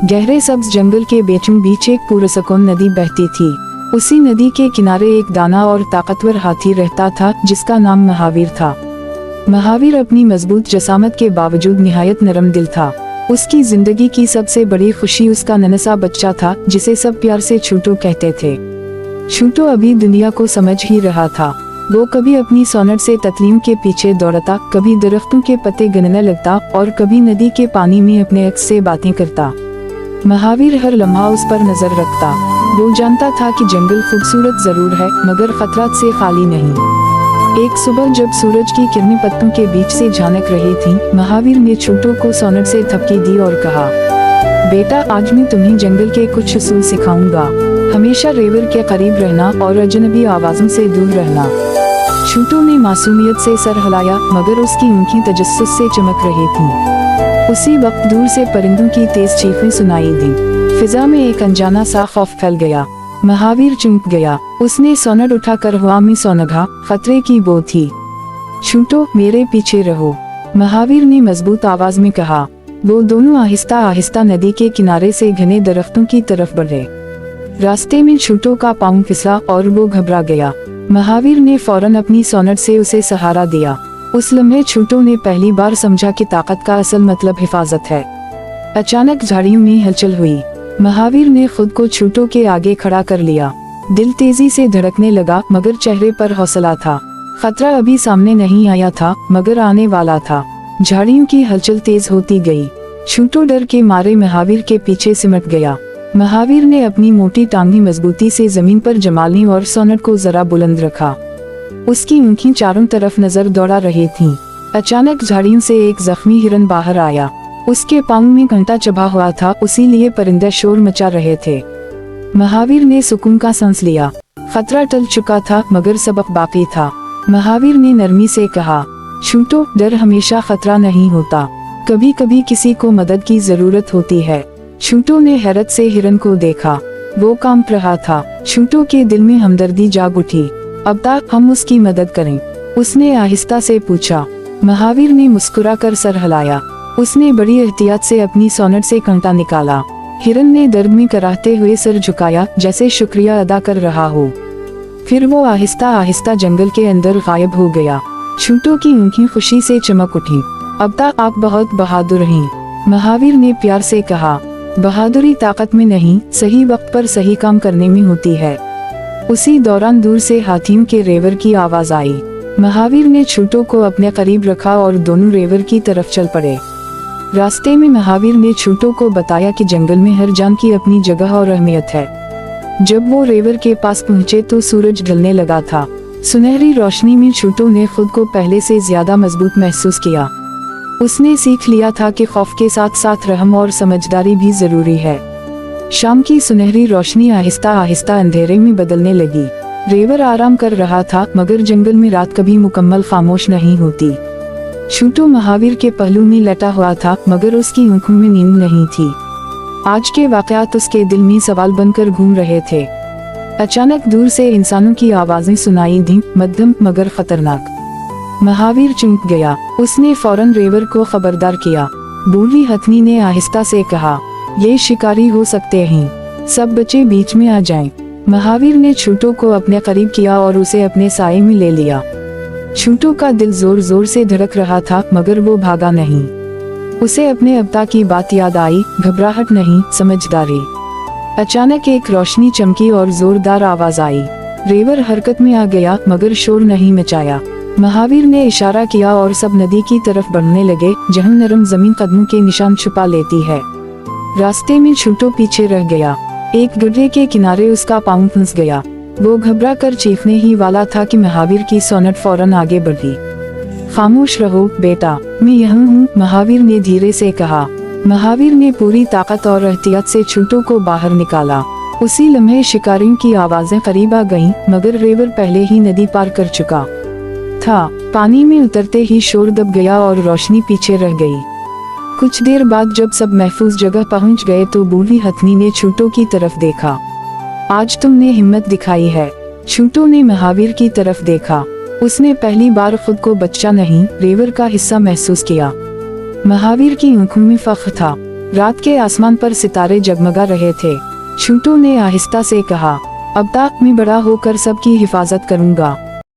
गहरे सब्ज जंगल के बीचों बीच एक पुरसकून नदी बहती थी। उसी नदी के किनारे एक दाना और ताकतवर हाथी रहता था जिसका नाम महावीर था। महावीर अपनी मजबूत जसामत के बावजूद निहायत नरम दिल था। उसकी जिंदगी की सबसे बड़ी खुशी उसका नन्हा बच्चा था जिसे सब प्यार से छोटू कहते थे। छोटू अभी दुनिया को समझ ही रहा था। वो कभी अपनी सोनर से ततलियों के पीछे दौड़ता, कभी दरख्तों के पत्ते गिनने लगता और कभी नदी के पानी में अपने एक्स से बातें करता। महावीर हर लम्हा उस पर नजर रखता। वो जानता था कि जंगल खूबसूरत जरूर है मगर खतरात से खाली नहीं। एक सुबह जब सूरज की किरणें पत्तों के बीच से झांक रही थीं, महावीर ने छोटू को सोनर से थपकी दी और कहा, बेटा आज मैं तुम्हें जंगल के कुछ उसूल सिखाऊंगा। हमेशा रेवर के करीब रहना और अजनबी आवाजों से दूर रहना। छोटू ने मासूमियत से सर हिलाया मगर उसकी आंखें तजस्सुस से चमक रही थीं। उसी वक्त दूर से परिंदों की तेज चीखें सुनाई दी। फिजा में एक अनजाना सा खौफ फैल गया। महावीर चौंक गया। उसने सोनर उठाकर हवा में सोनघा। खतरे की बो थी। छोटू मेरे पीछे रहो, महावीर ने मजबूत आवाज में कहा। वो दोनों आहिस्ता आहिस्ता नदी के किनारे से घने दरख्तों की तरफ बढ़े। रास्ते में छोटू का पाँव फिसला और वो घबरा गया। महावीर ने फौरन अपनी सोनर से उसे सहारा दिया। उस लम्हे छोटू ने पहली बार समझा कि ताकत का असल मतलब हिफाजत है। अचानक झाड़ियों में हलचल हुई। महावीर ने खुद को छोटू के आगे खड़ा कर लिया। दिल तेजी से धड़कने लगा मगर चेहरे पर हौसला था। खतरा अभी सामने नहीं आया था मगर आने वाला था। झाड़ियों की हलचल तेज होती गई। छोटू डर के मारे महावीर के पीछे सिमट गया। महावीर ने अपनी मोटी टांगें मजबूती से जमीन पर जमा ली और सोनर को जरा बुलंद रखा। उसकी आंखें चारों तरफ नजर दौड़ा रही थीं। अचानक झाड़ियों से एक जख्मी हिरन बाहर आया। उसके पाँव में कांटा चबा हुआ था, इसीलिए परिंदे शोर मचा रहे थे। महावीर ने सुकून का सांस लिया। खतरा टल चुका था मगर सबक बाकी था। महावीर ने नरमी से कहा, छोटू डर हमेशा खतरा नहीं होता, कभी कभी किसी को मदद की जरूरत होती है। छोटू ने हैरत से हिरन को देखा। वो कांप रहा था। छोटू के दिल में हमदर्दी जाग उठी। अब तक हम उसकी मदद करें, उसने आहिस्ता से पूछा। महावीर ने मुस्कुराकर सर हिलाया। उसने बड़ी एहतियात से अपनी सोनर से कांटा निकाला। हिरन ने दर्द में कराहते हुए सर झुकाया जैसे शुक्रिया अदा कर रहा हो। फिर वो आहिस्ता आहिस्ता जंगल के अंदर गायब हो गया। छोटू की आंखें खुशी से चमक उठी। अब तक आप बहुत बहादुर हैं, महावीर ने प्यार से कहा। बहादुरी ताकत में नहीं, सही वक्त पर सही काम करने में होती है। उसी दौरान दूर से हाथियों के रेवर की आवाज आई। महावीर ने छोटू को अपने करीब रखा और दोनों रेवर की तरफ चल पड़े। रास्ते में महावीर ने छोटू को बताया कि जंगल में हर जान की अपनी जगह और अहमियत है। जब वो रेवर के पास पहुँचे तो सूरज ढलने लगा था। सुनहरी रोशनी में छोटू ने खुद को पहले से ज्यादा मजबूत महसूस किया। उसने सीख लिया था कि खौफ के साथ साथ रहम और समझदारी भी जरूरी है। शाम की सुनहरी रोशनी आहिस्ता आहिस्ता अंधेरे में बदलने लगी। रेवर आराम कर रहा था मगर जंगल में रात कभी मुकम्मल खामोश नहीं होती। छोटू महावीर के पहलू में लेटा हुआ था मगर उसकी आंखों में नींद नहीं थी। आज के वाकयात उसके दिल में सवाल बनकर घूम रहे थे। अचानक दूर से इंसानों की आवाजें सुनाई दी, मध्यम मगर खतरनाक। महावीर चौंक गया। उसने फौरन रेवर को खबरदार किया। बूढ़ी हथनी ने आहिस्ता से कहा, ये शिकारी हो सकते हैं, सब बच्चे बीच में आ जाएं। महावीर ने छोटू को अपने करीब किया और उसे अपने साए में ले लिया। छोटू का दिल जोर जोर से धड़क रहा था मगर वो भागा नहीं। उसे अपने अब्बा की बात याद आई, घबराहट नहीं, समझदारी। अचानक एक रोशनी चमकी और जोरदार आवाज आई। रेवर हरकत में आ गया मगर शोर नहीं मचाया। महावीर ने इशारा किया और सब नदी की तरफ बढ़ने लगे जहां नरम जमीन कदमों के निशान छुपा लेती है। रास्ते में छोटू पीछे रह गया। एक गड्ढे के किनारे उसका पाँव फंस गया। वो घबरा कर चीखने ही वाला था कि महावीर की सोनर फौरन आगे बढ़ी। खामोश रहो बेटा, मैं यहाँ हूँ, महावीर ने धीरे से कहा। महावीर ने पूरी ताकत और एहतियात से छोटू को बाहर निकाला। उसी लम्हे शिकारियों की आवाजें करीब आ गईं, मगर रेवर पहले ही नदी पार कर चुका था। पानी में उतरते ही शोर दब गया और रोशनी पीछे रह गई। कुछ देर बाद जब सब महफूज जगह पहुंच गए तो बूढ़ी हथनी ने छोटू की तरफ देखा। आज तुमने हिम्मत दिखाई है। छोटू ने महावीर की तरफ देखा। उसने पहली बार खुद को बच्चा नहीं, रेवर का हिस्सा महसूस किया। महावीर की आंखों में फख्र था। रात के आसमान पर सितारे जगमगा रहे थे। छोटू ने आहिस्ता से कहा, अब तक मैं बड़ा होकर सबकी हिफाजत करूंगा।